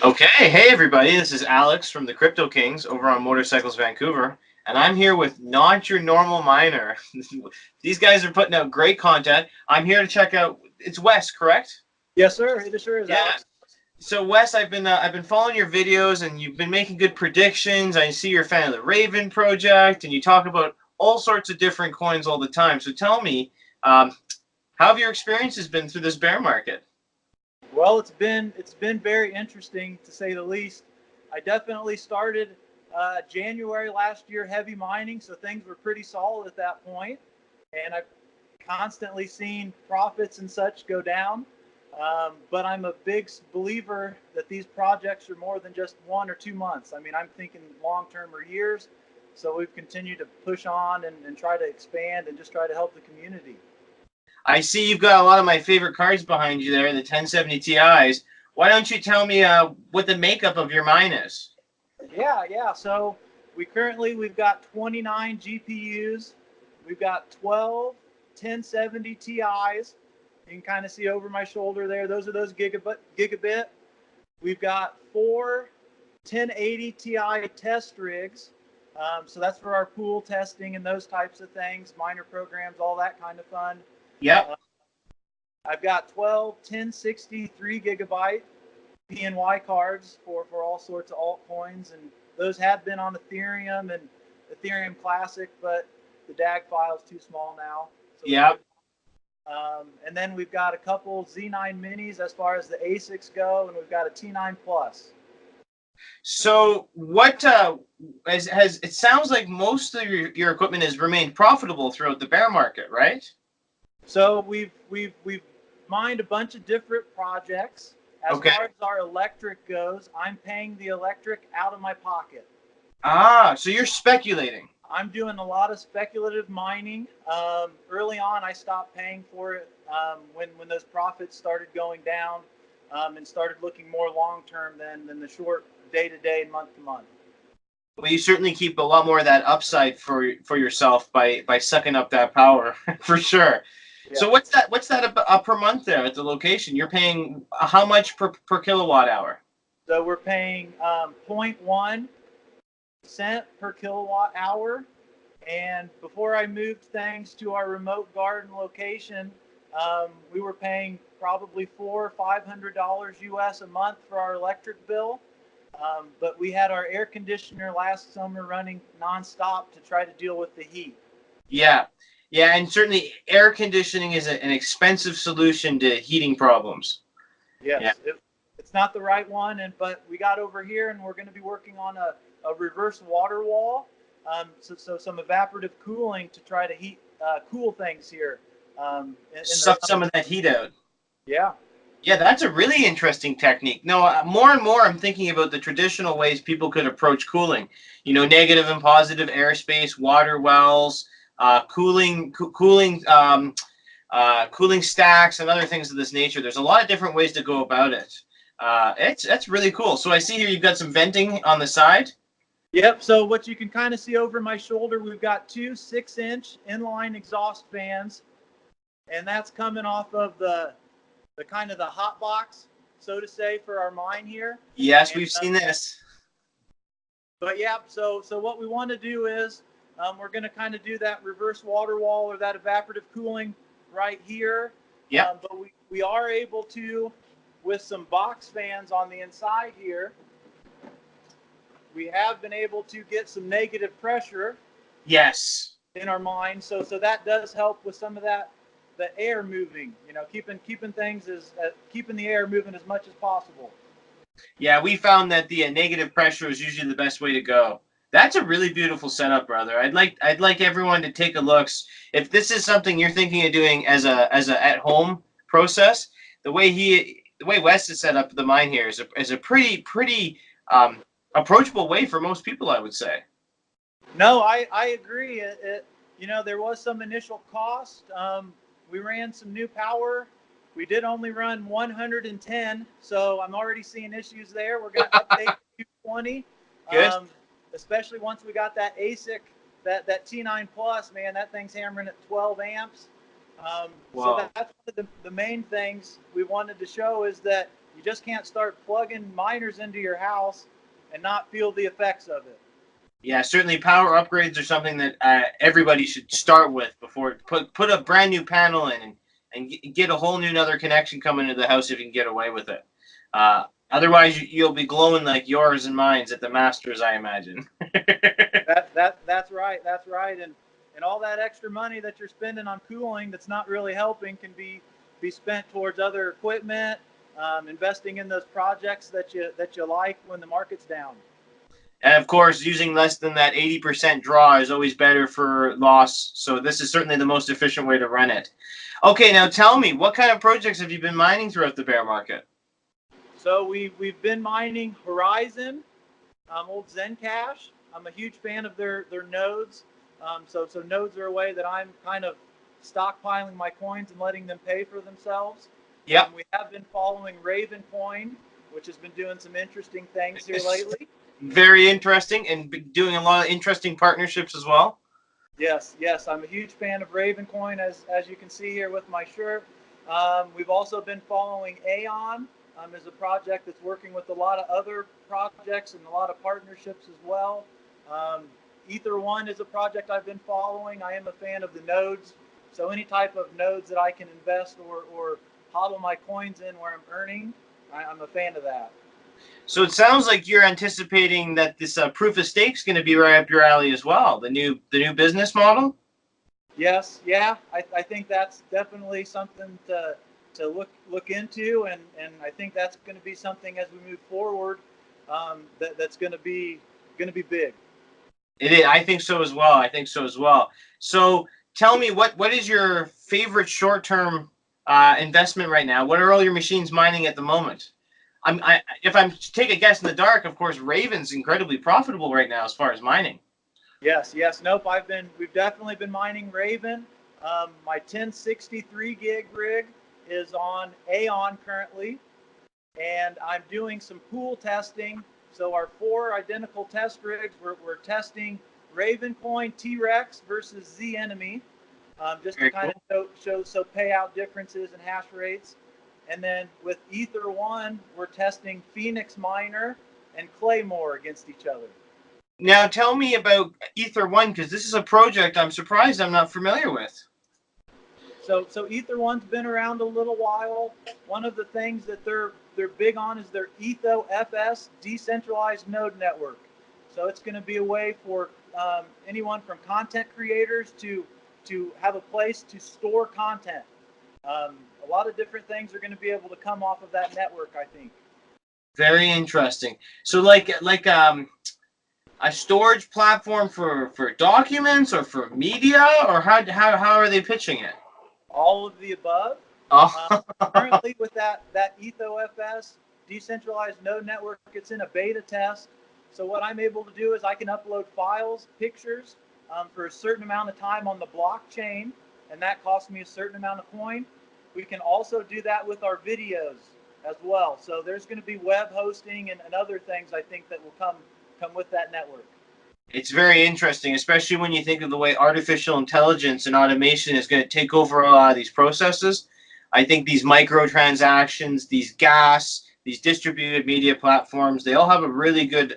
Okay, hey everybody, this is Alex from the Crypto Kings over on Motorcycles Vancouver, and I'm here with Not Your Normal Miner. These guys are putting out great content. I'm here to check out. It's Wes, correct? Yes, sir. It sure is, Yeah. Alex. So Wes, I've been following your videos, and you've been making good predictions. I see you're a fan of the Raven project, and you talk about all sorts of different coins all the time. So tell me, how have your experiences been through this bear market? Well, it's been very interesting to say the least. I definitely started January last year heavy mining, so things were pretty solid at that point, and I've constantly seen profits and such go down. But I'm a big believer that these projects are more than just 1 or 2 months. I mean, I'm thinking long term or years. So we've continued to push on and try to expand and just try to help the community. I see you've got a lot of my favorite cards behind you there, the 1070 Ti's. Why don't you tell me what the makeup of your mine is? Yeah. So we've got 29 GPUs. We've got 12 1070 Ti's. You can kind of see over my shoulder there. Those are those gigabit. We've got four 1080 Ti test rigs. So that's for our pool testing and those types of things, minor programs, all that kind of fun. Yep. Uh, I've got 12 1060 3 GB PNY cards for all sorts of altcoins, and those have been on Ethereum and Ethereum Classic, but the DAG file is too small now. So Yep. and then we've got a couple Z9 minis as far as the ASICs go, and we've got a T9 Plus. So what has it sounds like most of your equipment has remained profitable throughout the bear market, right? So we've mined a bunch of different projects. As Okay. far as our electric goes, I'm paying the electric out of my pocket. Ah, so you're speculating. I'm doing a lot of speculative mining. Early on, I stopped paying for it when those profits started going down and started looking more long term than the short day to day and month to month. Well, you certainly keep a lot more of that upside for yourself by sucking up that power for sure. Yeah. So what's that per month there at the location? You're paying how much per kilowatt hour? So we're paying 0.1 cent per kilowatt hour. And before I moved things to our remote garden location, we were paying probably $400 or $500 US a month for our electric bill. But we had our air conditioner last summer running nonstop to try to deal with the heat. Yeah. Yeah, and certainly air conditioning is an expensive solution to heating problems. Yeah. Yes, it's not the right one, but we got over here, and we're going to be working on a reverse water wall, so some evaporative cooling to try to cool things here. In the Suck some of that heat out. Yeah. Yeah, that's a really interesting technique. No, more and more I'm thinking about the traditional ways people could approach cooling. You know, negative and positive airspace, water wells, cooling stacks, and other things of this nature. There's a lot of different ways to go about it. That's really cool. So I see here you've got some venting on the side. Yep. So what you can kind of see over my shoulder, we've got two 6-inch inline exhaust fans, and that's coming off of the kind of the hot box, so to say, for our mine here. Yes, And, we've seen this. But yeah, so what we want to do is we're going to kind of do that reverse water wall or that evaporative cooling right here. Yeah. But we are able to, with some box fans on the inside here, we have been able to get some negative pressure. Yes. In our mine, so that does help with some of that, the air moving. You know, keeping things keeping the air moving as much as possible. Yeah, we found that the negative pressure is usually the best way to go. That's a really beautiful setup, brother. I'd like everyone to take a look. If this is something you're thinking of doing as a at home process, the way Wes has set up the mine here is a pretty approachable way for most people, I would say. No, I agree. You know, there was some initial cost. We ran some new power. We did only run 110, so I'm already seeing issues there. We're going to update to 220. Good. Especially once we got that ASIC, that T9 Plus, man, that thing's hammering at 12 amps. Wow. So that's one of the main things we wanted to show is that You just can't start plugging miners into your house and not feel the effects of it. Yeah, certainly power upgrades are something that everybody should start with before put a brand new panel in and get a whole new another connection coming into the house if you can get away with it. Otherwise, you'll be glowing like yours and mine's at the Masters, I imagine. That's right. That's right. And all that extra money that you're spending on cooling that's not really helping can be spent towards other equipment, investing in those projects that you like when the market's down. And of course, using less than that 80% draw is always better for loss. So this is certainly the most efficient way to run it. Okay, now tell me, what kind of projects have you been mining throughout the bear market? So we've been mining Horizon, old Zencash. I'm a huge fan of their nodes. So nodes are a way that I'm kind of stockpiling my coins and letting them pay for themselves. Yep. We have been following Raven Coin, which has been doing some interesting things here lately. Very interesting, and doing a lot of interesting partnerships as well. Yes, I'm a huge fan of Raven Coin, as you can see here with my shirt. We've also been following Aeon, as a project that's working with a lot of other projects and a lot of partnerships as well. Ether One is a project I've been following. I am a fan of the nodes, so any type of nodes that I can invest or hodl my coins in where I'm earning, I'm a fan of that. So it sounds like you're anticipating that this proof of stake is going to be right up your alley as well. The new business model. Yes, yeah, I think that's definitely something to look into, and I think that's going to be something as we move forward, that's going to be big. It is. I think so as well. So tell me, what is your favorite short-term investment right now? What are all your machines mining at the moment? If I'm to take a guess in the dark, of course, Raven's incredibly profitable right now as far as mining. Yes. Nope. We've definitely been mining Raven. My 1063 gig rig is on Aeon currently, and I'm doing some pool testing. So our 4 identical test rigs, we're testing Raven Coin T-Rex versus Z Enemy, just to kind of show payout differences and hash rates. And then with Ether One, we're testing Phoenix Miner and Claymore against each other. Now tell me about Ether One, because this is a project I'm surprised I'm not familiar with. So Ether One's been around a little while. One of the things that they're big on is their EthoFS decentralized node network. So it's going to be a way for anyone from content creators to have a place to store content. A lot of different things are going to be able to come off of that network, I think. Very interesting. So like a storage platform for documents or for media, or how are they pitching it? All of the above. Oh. Currently with that EthoFS decentralized node network, it's in a beta test. So what I'm able to do is I can upload files, pictures, for a certain amount of time on the blockchain, and that costs me a certain amount of coin. We can also do that with our videos as well. So there's going to be web hosting and other things I think that will come with that network. It's very interesting, especially when you think of the way artificial intelligence and automation is going to take over a lot of these processes. I think these microtransactions, these gas, these distributed media platforms, they all have a really good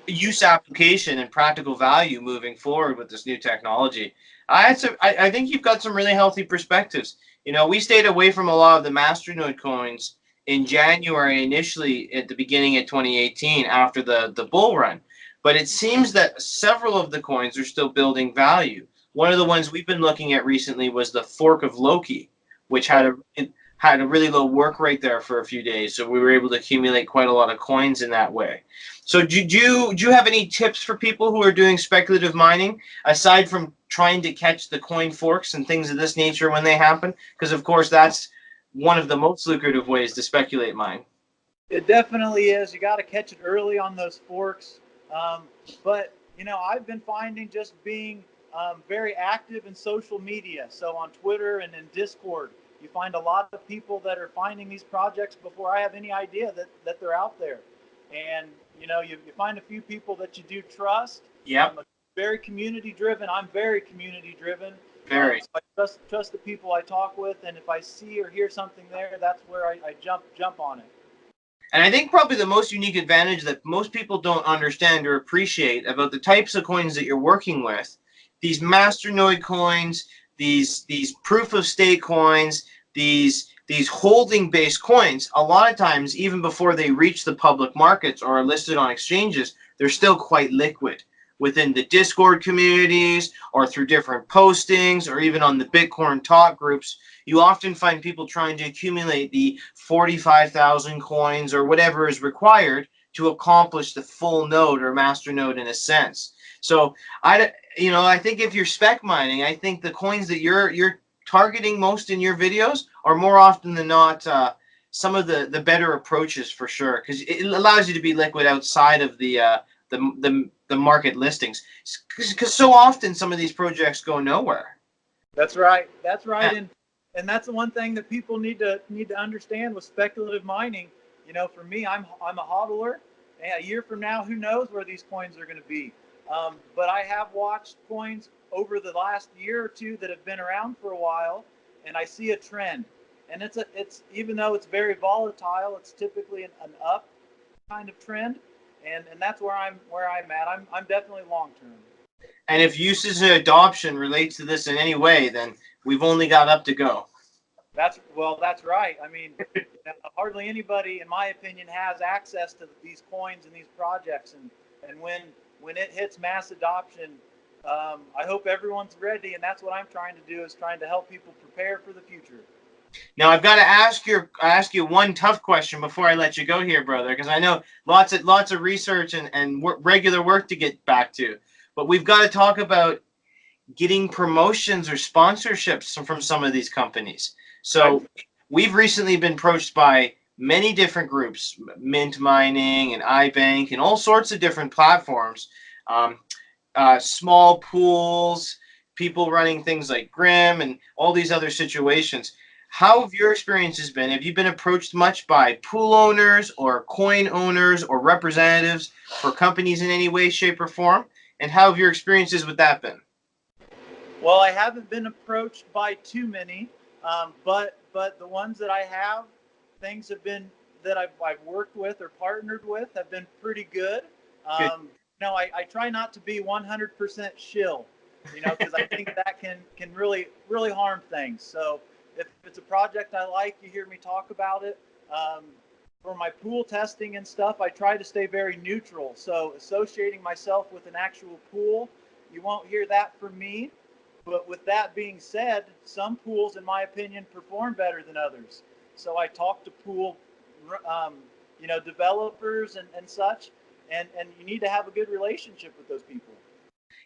use application and practical value moving forward with this new technology. I think you've got some really healthy perspectives. You know, we stayed away from a lot of the masternode coins in January initially at the beginning of 2018 after the bull run. But it seems that several of the coins are still building value. One of the ones we've been looking at recently was the Fork of Loki, which had a really low work rate there for a few days. So we were able to accumulate quite a lot of coins in that way. So do you have any tips for people who are doing speculative mining, aside from trying to catch the coin forks and things of this nature when they happen? Because, of course, that's one of the most lucrative ways to speculate mine. It definitely is. You got to catch it early on those forks. But, you know, I've been finding just being very active in social media. So on Twitter and in Discord, you find a lot of people that are finding these projects before I have any idea that they're out there. And, you know, you find a few people that you do trust. Yep. Very community driven. I'm very community driven. Very. So I trust the people I talk with, and if I see or hear something there, that's where I jump on it. And I think probably the most unique advantage that most people don't understand or appreciate about the types of coins that you're working with, these masternode coins, these proof of stake coins, these holding based coins, a lot of times even before they reach the public markets or are listed on exchanges, they're still quite liquid within the Discord communities or through different postings or even on the Bitcoin talk groups. You often find people trying to accumulate the 45,000 coins or whatever is required to accomplish the full node or master node in a sense. So I think if you're spec mining, I think the coins that you're targeting most in your videos are more often than not some of the better approaches for sure, because it allows you to be liquid outside of the market listings, because so often some of these projects go nowhere. That's right. That's right. Yeah. And that's the one thing that people need to understand with speculative mining. For me, I'm a hodler. And a year from now, who knows where these coins are going to be? But I have watched coins over the last year or two that have been around for a while, and I see a trend. And it's even though it's very volatile, it's typically an up kind of trend, and that's where I'm at. I'm definitely long term. And if usage and adoption relates to this in any way, then we've only got up to go. That's right. I mean, hardly anybody, in my opinion, has access to these coins and these projects. And when it hits mass adoption, I hope everyone's ready. And that's what I'm trying to do, is trying to help people prepare for the future. Now I've got to ask you one tough question before I let you go here, brother, because I know lots of research and regular work to get back to, but we've got to talk about getting promotions or sponsorships from some of these companies. So we've recently been approached by many different groups, Mint Mining and iBank and all sorts of different platforms, small pools, people running things like Grim and all these other situations. How have your experiences been? Have you been approached much by pool owners or coin owners or representatives for companies in any way, shape, or form? And how have your experiences with that been? Well, I haven't been approached by too many, but the ones that I have, things have been that I've worked with or partnered with have been pretty good. Good. I try not to be 100% shill, because I think that can really harm things. So if it's a project I like, you hear me talk about it. For my pool testing and stuff, I try to stay very neutral. So associating myself with an actual pool, you won't hear that from me. But with that being said, some pools, in my opinion, perform better than others. So I talk to pool, developers and such, and you need to have a good relationship with those people.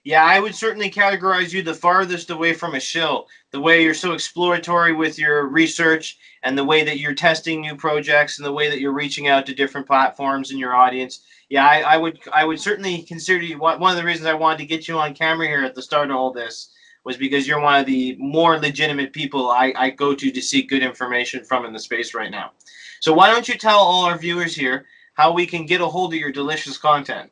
Yeah, I would certainly categorize you the farthest away from a shill. The way you're so exploratory with your research and the way that you're testing new projects and the way that you're reaching out to different platforms in your audience. Yeah, I would certainly consider you one of the reasons I wanted to get you on camera here at the start of all this was because you're one of the more legitimate people I go to seek good information from in the space right now. So why don't you tell all our viewers here how we can get a hold of your delicious content?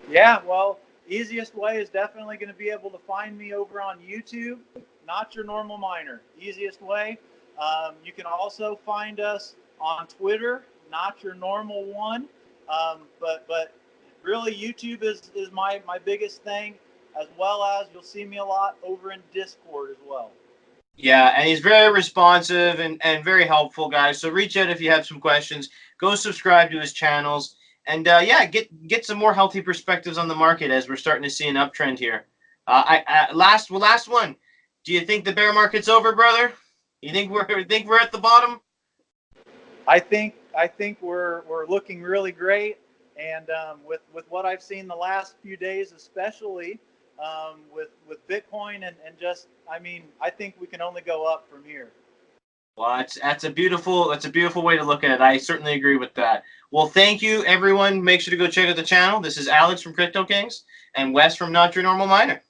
Yeah, well, easiest way is definitely going to be able to find me over on YouTube, NotYourNormalMiner. Easiest way. You can also find us on Twitter, NotYourNormal1. But really, YouTube is my biggest thing, as well as you'll see me a lot over in Discord as well. Yeah, and he's very responsive and very helpful, guys. So reach out if you have some questions. Go subscribe to his channels. And get some more healthy perspectives on the market as we're starting to see an uptrend here. Last one. Do you think the bear market's over, brother? You think we're at the bottom? I think we're looking really great, and with what I've seen the last few days, especially with Bitcoin and just, I think we can only go up from here. Well, that's a beautiful way to look at it. I certainly agree with that. Well, thank you, everyone. Make sure to go check out the channel. This is Alex from Crypto Kings and Wes from Not Your Normal Miner.